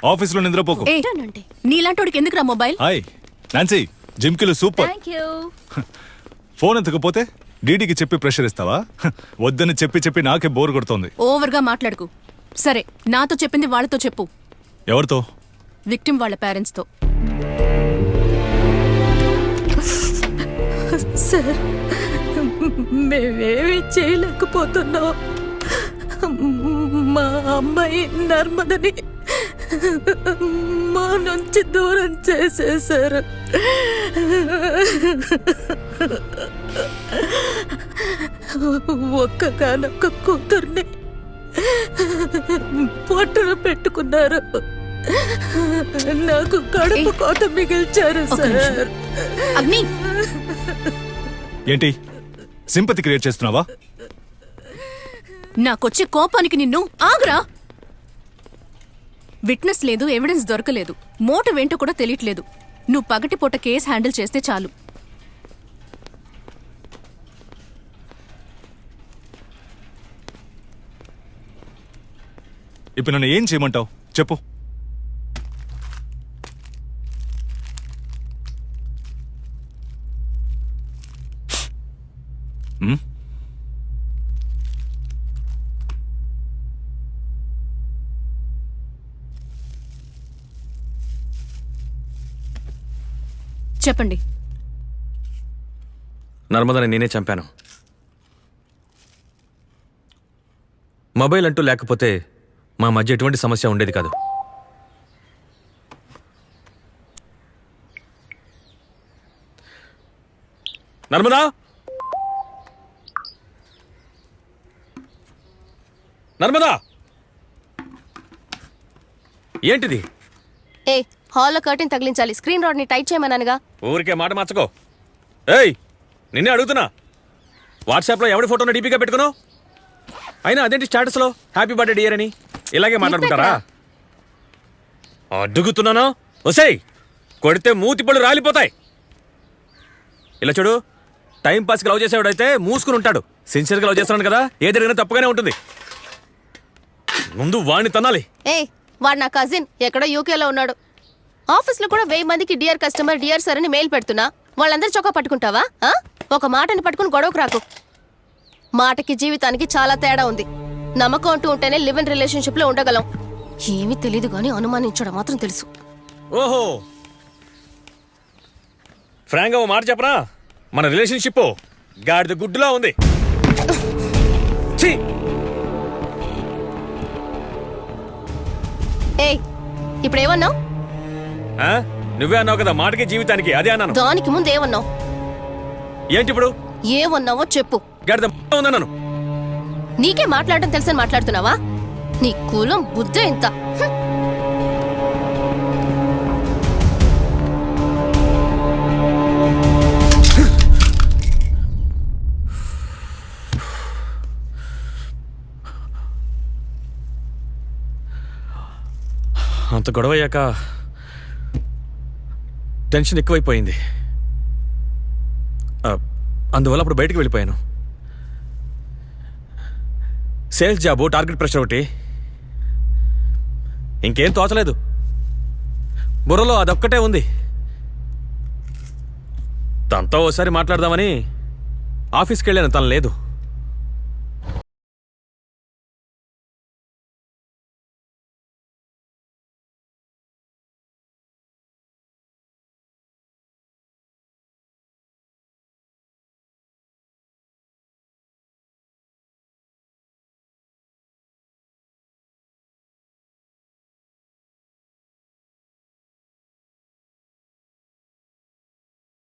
ఆఫీస్లో నిద్రపోకు. నీలాంటోడికి ఎందుకురా మొబైల్? హాయ్ నాన్సీ, జిమ్కిలు సూపర్. ఫోన్ ఎత్తకపోతే డీడీకి చెప్పి ప్రెషర్ ఇస్తావా? వద్దని చెప్పి చెప్పి నాకే బోర్ కొడుతోంది. ఓవర్గా మాట్లాడుకు. సరే, నాతో చెప్పింది వాళ్ళతో చెప్పు. ఎవరితో? విక్టిమ్ వాళ్ళ పేరెంట్స్ తో. సార్, మేమేమీ చేయలేకపోతున్నాం. మా అమ్మాయి నర్మదని మా నుంచి దూరం చేసేశారు. ఒక్కగానొక్క కూతుర్ని పొట్టన పెట్టుకున్నారు. నాకు కడుపు కోత మిగిల్చారు సార్. అగ్ని, ఏంటి సింపతి క్రియేట్ చేస్తున్నావా? నాకొచ్చే కోపానికి నిన్ను ఆగురా. విట్నెస్ లేదు, ఎవిడెన్స్ దొరకలేదు, మోటం ఏంటో కూడా తెలియట్లేదు. నువ్వు పగటిపూట కేసు హ్యాండిల్ చేస్తే చాలు. ఇప్పుడు నన్ను ఏం చేయమంటావు చెప్పు. చెప్పండి. నర్మదని నేనే చంపాను. మొబైల్ అంటూ లేకపోతే మా మధ్య ఎటువంటి సమస్య ఉండేది కాదు. నర్మదా, నర్మదా, ఏంటిది? ఏ, హాల్లో కర్టెన్ తగిలించాలి. స్క్రీన్ రాడ్ ని టైట్ చేయమన్నానుగా. ఊరికే మాట మార్చుకో. ఏయ్, నిన్నే అడుగుతున్నా. వాట్సాప్లో ఎవడి ఫోటోను డీపీగా పెట్టుకున్నావు? అయినా అదేంటి స్టేటస్లో హ్యాపీ బర్త్డే డియర్ అని ఇలాగే మాట్లాడుకుంటారా? అడుగుతున్నానా? ఒసేయ్, కొడితే మూతి పళ్ళు రాలిపోతాయి. ఇలా చూడు, టైం పాస్కి లవ్ చేసేవాడైతే మూసుకుని ఉంటాడు. సిన్సియర్గా లవ్ చేస్తున్నాను కదా, ఏ జరిగినా తప్పుగానే ఉంటుంది. ముందు వాడిని తన్నాలి. ఏ, వాడు నా కజిన్, ఎక్కడో యూకేలో ఉన్నాడు. ఆఫీస్లో కూడా 1000 మందికి డియర్ కస్టమర్, డియర్ సార్ అని మెయిల్ పెడుతున్నా. వాళ్ళందరూ చొక్కా పట్టుకుంటావా? ఒక మాటని పట్టుకుని గొడవకు రాకు. మాటకి జీవితానికి చాలా తేడా ఉంది. నమ్మకం అంటూ ఉంటేనే లివ్ ఇన్ రిలేషన్షిప్ లో ఉండగలం. ఏమీ తెలీదు గానీ అనుమానించడం మాత్రం తెలుసు. ఓహో, ఫ్రాంక్ గా ఓ మాట చెప్పనా? మన రిలేషన్షిప్ గాడిద గుడ్డులా ఉంది. ఏ, ఇప్పుడు ఏమన్నావు? నువ్వే అన్నావు కదా మాటకి జీవితానికి, అదే అన్నాను. దానికి ముందు ఏమన్నావు? ఏంటి ఇప్పుడు ఏమన్నావో చెప్పు. గాడిద ఉందన్నాను. నీకే మాట్లాడటం తెలుసని మాట్లాడుతున్నావా? నీ కులం బుద్ధే ఇంత. అంత గొడవ అయ్యాక టెన్షన్ ఎక్కువైపోయింది. అందువల్ల అప్పుడు బయటికి వెళ్ళిపోయాను. సేల్స్ జాబు, టార్గెట్ ప్రెషర్ ఒకటి, ఇంకేం తోచలేదు. బుర్రలో అదొక్కటే ఉంది. తనతో ఓసారి మాట్లాడదామని ఆఫీస్కి వెళ్ళాను, తను లేదు.